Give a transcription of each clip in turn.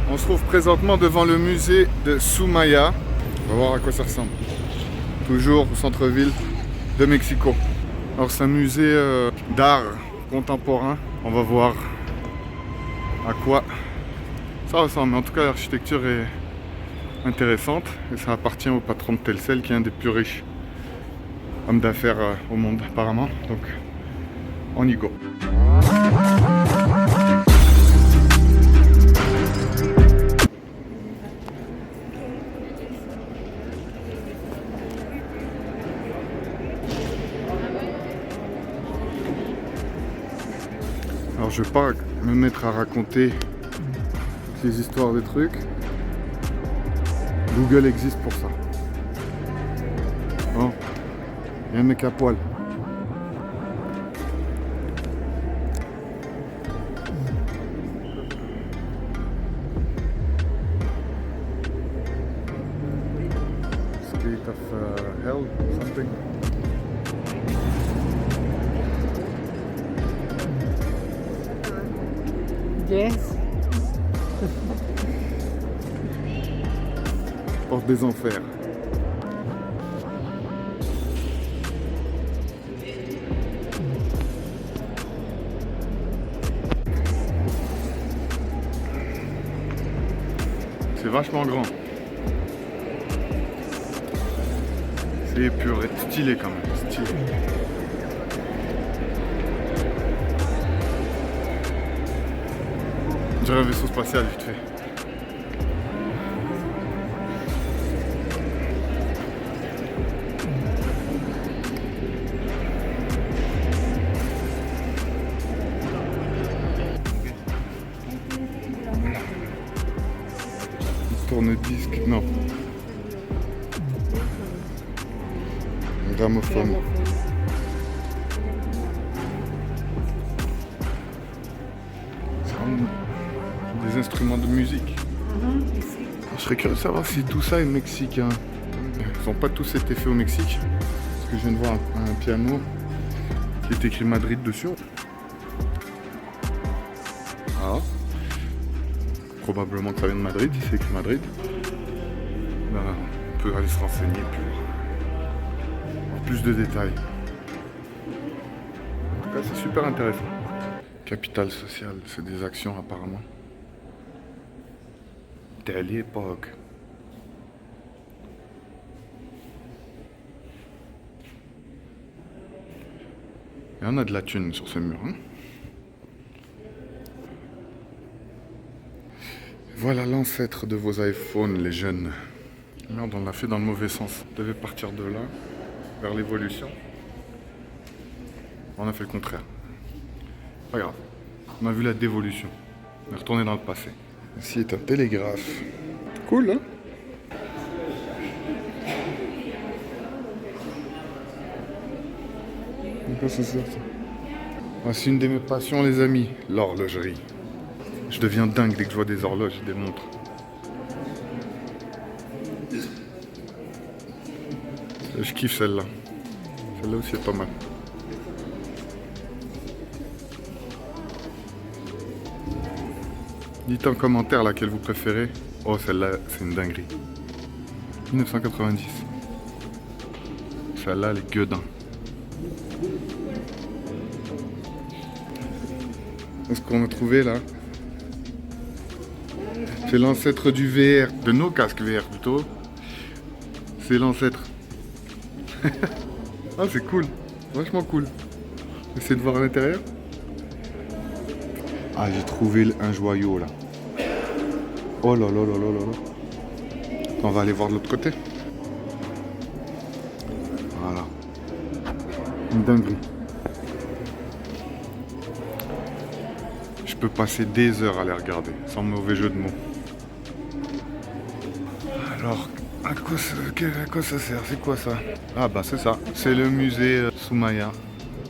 On se trouve présentement devant le musée de Soumaya. On va voir à quoi ça ressemble. Toujours au centre-ville de Mexico. Alors c'est un musée d'art contemporain. On va voir à quoi ça ressemble. En tout cas l'architecture est intéressante et ça appartient au patron de Telcel qui est un des plus riches hommes d'affaires au monde apparemment. Donc on y go. Alors je vais pas me mettre à raconter ces histoires de trucs. Google existe pour ça. Bon, il y a un mec à poil. State of hell, something. Yes. Porte des enfers. C'est vachement grand. C'est épuré, stylé quand même, stylé. On dirait un vaisseau spatial vite fait. Tourne-disque, non. Un gramophone. C'est vraiment des instruments de musique. Je serais curieux de savoir si tout ça est mexicain. Ils n'ont pas tous été faits au Mexique. Parce que je viens de voir un piano qui est écrit Madrid dessus. Ah. Probablement que ça vient de Madrid, si c'est écrit Madrid. Ben, on peut aller se renseigner pour avoir plus de détails. En tout cas, c'est super intéressant. Capital social, c'est des actions apparemment. C'était à l'époque. Et on a de la thune sur ce mur. Hein. Voilà l'ancêtre de vos iPhones, les jeunes. Merde, on l'a fait dans le mauvais sens. On devait partir de là, vers l'évolution. On a fait le contraire. Pas grave. On a vu la dévolution. On est retourné dans le passé. Ici est un télégraphe. Cool, hein? Pourquoi c'est ça? Ah, c'est une de mes passions, les amis, l'horlogerie. Je deviens dingue dès que je vois des horloges et des montres. Je kiffe celle-là. Celle-là aussi est pas mal. Dites en commentaire laquelle vous préférez. Oh, celle-là, c'est une dinguerie. 1990. Celle-là, elle est gueudin. Ce qu'on a trouvé là, c'est l'ancêtre du VR, de nos casques VR plutôt. C'est l'ancêtre. Ah, c'est cool, vachement cool. Essayez de voir à l'intérieur. Ah, j'ai trouvé un joyau là. Oh là là là là là là. On va aller voir de l'autre côté. Voilà. Une dinguerie. Je peux passer des heures à les regarder, sans mauvais jeu de mots. Alors, à quoi ça sert? C'est quoi ça? Ah bah c'est ça. C'est le musée Soumaya,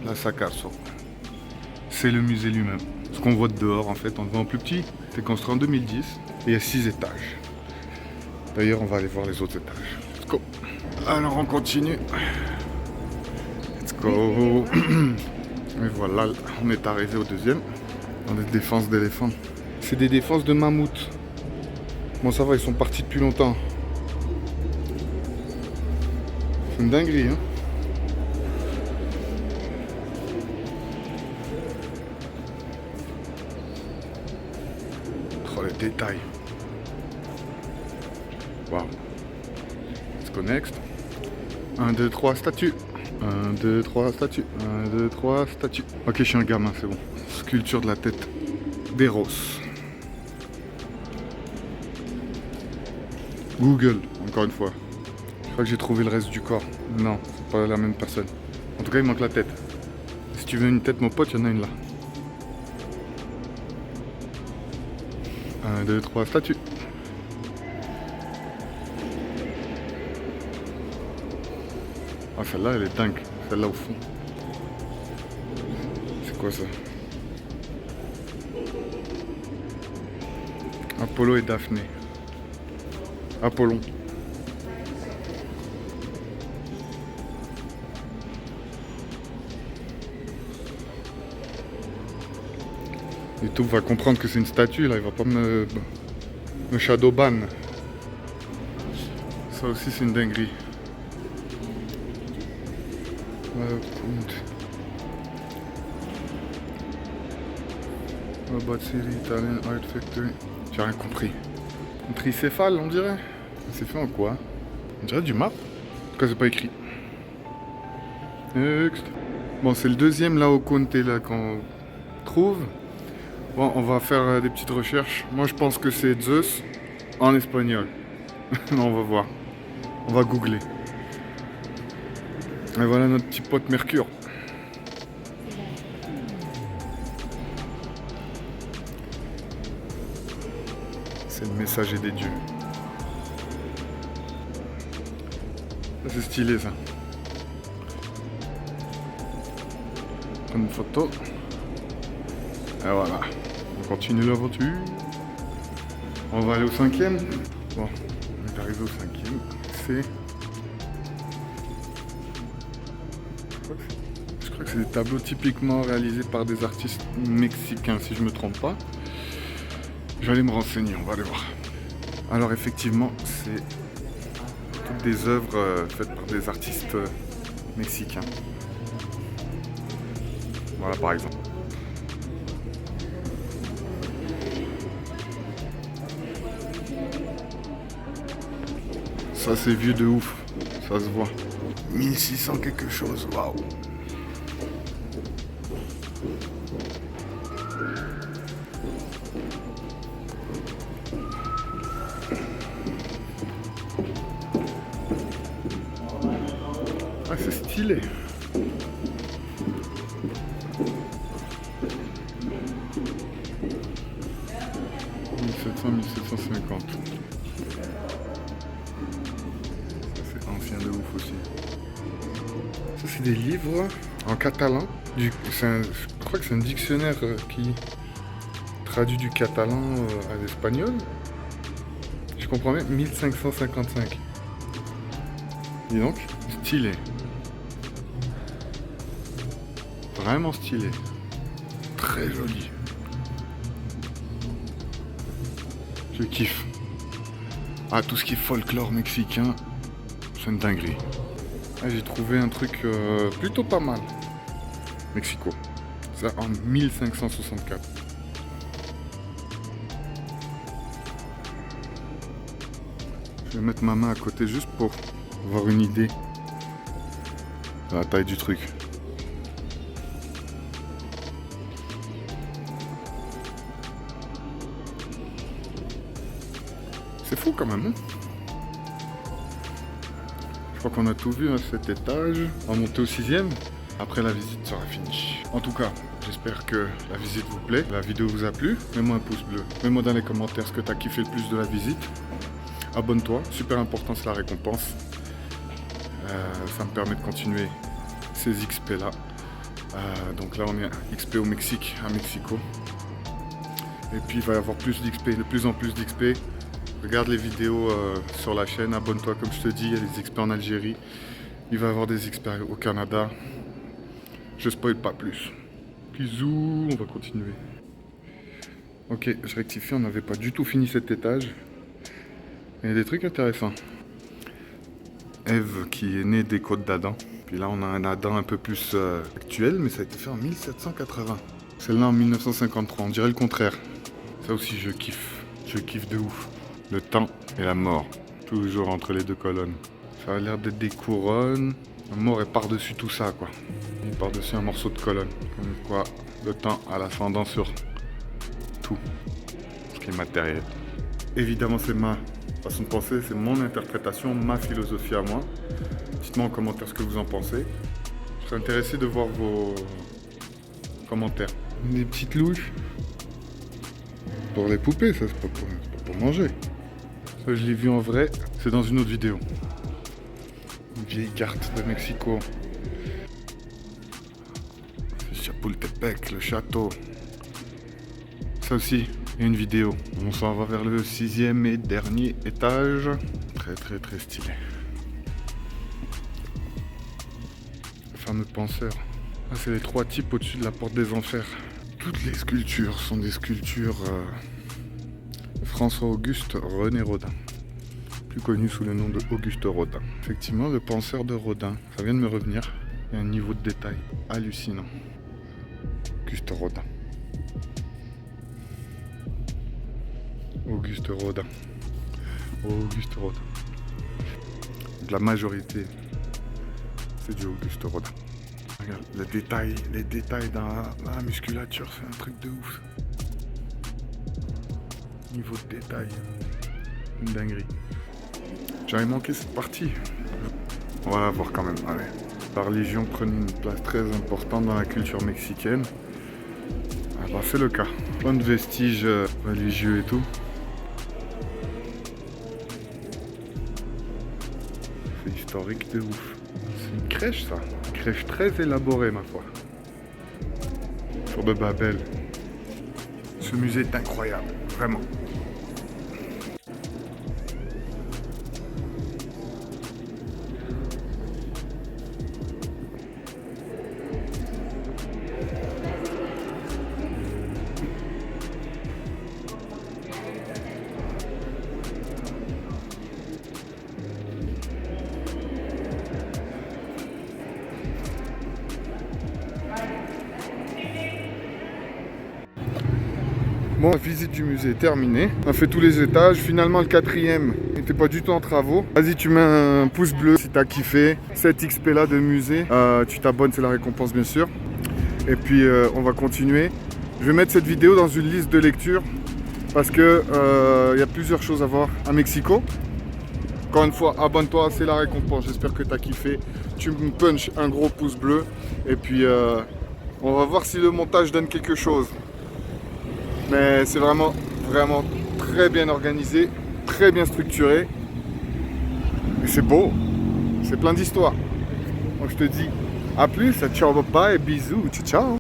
la Sacasso. C'est le musée lui-même. Ce qu'on voit de dehors en fait, on le voit en plus petit. C'est construit en 2010 et il y a 6 étages. D'ailleurs, on va aller voir les autres étages. Let's go. Alors on continue. Let's go. Et voilà, on est arrivé au deuxième. Dans des défenses d'éléphants. C'est des défenses de mammouth. Bon, ça va, ils sont partis depuis longtemps. C'est une dinguerie, hein. Oh, les détails. Waouh. Let's go next. 1, 2, 3, statue. 1, 2, 3, statue. 1, 2, 3, statue. Ok, je suis un gamin, c'est bon. Sculpture de la tête d'Eros. Google, encore une fois. Je crois que j'ai trouvé le reste du corps. Non, c'est pas la même personne. En tout cas, il manque la tête. Si tu veux une tête, mon pote, il y en a une là. 1, 2, 3, statue. Ah, celle-là, elle est dingue. Celle-là au fond. C'est quoi ça? Apollo et Daphné. Apollon. YouTube va comprendre que c'est une statue là, il va pas me shadowban. Ça aussi c'est une dinguerie. Robot City, Italian Art Factory. J'ai rien compris. Un tricéphale on dirait. C'est fait en quoi? On dirait du marbre. En tout cas c'est pas écrit. Next. Bon c'est le deuxième là au Conte là qu'on trouve. Bon on va faire des petites recherches. Moi je pense que c'est Zeus en espagnol. On va voir. On va googler. Et voilà notre petit pote Mercure. C'est le messager des dieux. Ça, c'est stylé ça. Prendre une photo. Et voilà. On continue l'aventure. On va aller au 5e. Bon, on est arrivé au 5e. C'est... Je crois que c'est des tableaux typiquement réalisés par des artistes mexicains, si je me trompe pas. Je vais aller me renseigner, on va aller voir. Alors effectivement, c'est toutes des œuvres faites par des artistes mexicains. Voilà par exemple. Ça c'est vieux de ouf, ça se voit. 1600 quelque chose, waouh. Ah c'est stylé. « 1700-1750. » Ça c'est ancien de ouf aussi. Ça c'est des livres en catalan. Je crois que c'est un dictionnaire qui traduit du catalan à l'espagnol. Je comprends bien, 1555. Dis donc, stylé. Vraiment stylé. Très joli. Je kiffe. Ah, tout ce qui est folklore mexicain, c'est une dinguerie. Ah, j'ai trouvé un truc plutôt pas mal. Mexico. Ça en 1564. Je vais mettre ma main à côté juste pour avoir une idée de la taille du truc. C'est fou quand même, hein. Je crois qu'on a tout vu à cet étage. On va monter au 6e. Après la visite sera finie. En tout cas, j'espère que la visite vous plaît. La vidéo vous a plu. Mets-moi un pouce bleu. Mets-moi dans les commentaires ce que tu as kiffé le plus de la visite. Abonne-toi. Super important, c'est la récompense. Ça me permet de continuer ces XP là. Donc là on est XP au Mexique, à Mexico. Et puis il va y avoir plus d'XP, de plus en plus d'XP. Regarde les vidéos sur la chaîne, abonne-toi comme je te dis, il y a des XP en Algérie. Il va y avoir des XP au Canada. Je spoil pas plus. Bisous, on va continuer. Ok, je rectifie, on n'avait pas du tout fini cet étage. Il y a des trucs intéressants. Ève qui est née des côtes d'Adam. Puis là on a un Adam un peu plus actuel, mais ça a été fait en 1780. Celle-là en 1953, on dirait le contraire. Ça aussi je kiffe de ouf. Le temps et la mort, toujours entre les deux colonnes. Ça a l'air d'être des couronnes. La mort est par-dessus tout ça quoi. Et par-dessus un morceau de colonne. Comme quoi le temps a l'ascendant sur tout ce qui est matériel. Évidemment c'est ma façon de penser, c'est mon interprétation, ma philosophie à moi. Dites-moi en commentaire ce que vous en pensez. Je serais intéressé de voir vos commentaires. Des petites louches. Pour les poupées, ça c'est pas pour manger. Ça je l'ai vu en vrai, c'est dans une autre vidéo. Une vieille carte de Mexico. C'est Chapultepec, le château. Ça aussi, il y a une vidéo. On s'en va vers le 6e et dernier étage. Très stylé. Le fameux penseur. Ah, c'est les 3 types au-dessus de la porte des enfers. Toutes les sculptures sont des sculptures François-Auguste René Rodin. Plus connu sous le nom de Auguste Rodin. Effectivement, le penseur de Rodin. Ça vient de me revenir. Il y a un niveau de détail hallucinant. Auguste Rodin. Auguste Rodin. Auguste Rodin. De la majorité, c'est du Auguste Rodin. Regarde, les détails dans la musculature, c'est un truc de ouf. Niveau de détail, une dinguerie. J'avais manqué cette partie. On va la voir quand même, allez. La religion prenait une place très importante dans la culture mexicaine. Ah bah c'est le cas. Plein de vestiges religieux et tout. C'est historique de ouf. C'est une crèche ça. Une crèche très élaborée ma foi. Sur de Babel. Ce musée est incroyable, vraiment. Bon, la visite du musée est terminée. On a fait tous les étages. Finalement, le 4e n'était pas du tout en travaux. Vas-y, tu mets un pouce bleu si t'as kiffé. Cette XP là de musée. Tu t'abonnes, c'est la récompense bien sûr. Et puis, on va continuer. Je vais mettre cette vidéo dans une liste de lecture parce que y a plusieurs choses à voir à Mexico. Encore une fois, abonne-toi, c'est la récompense. J'espère que t'as kiffé. Tu me punches un gros pouce bleu. Et puis, on va voir si le montage donne quelque chose. Mais c'est vraiment très bien organisé, très bien structuré. Et c'est beau, c'est plein d'histoires. Donc je te dis à plus, ciao, bye, bisous, ciao.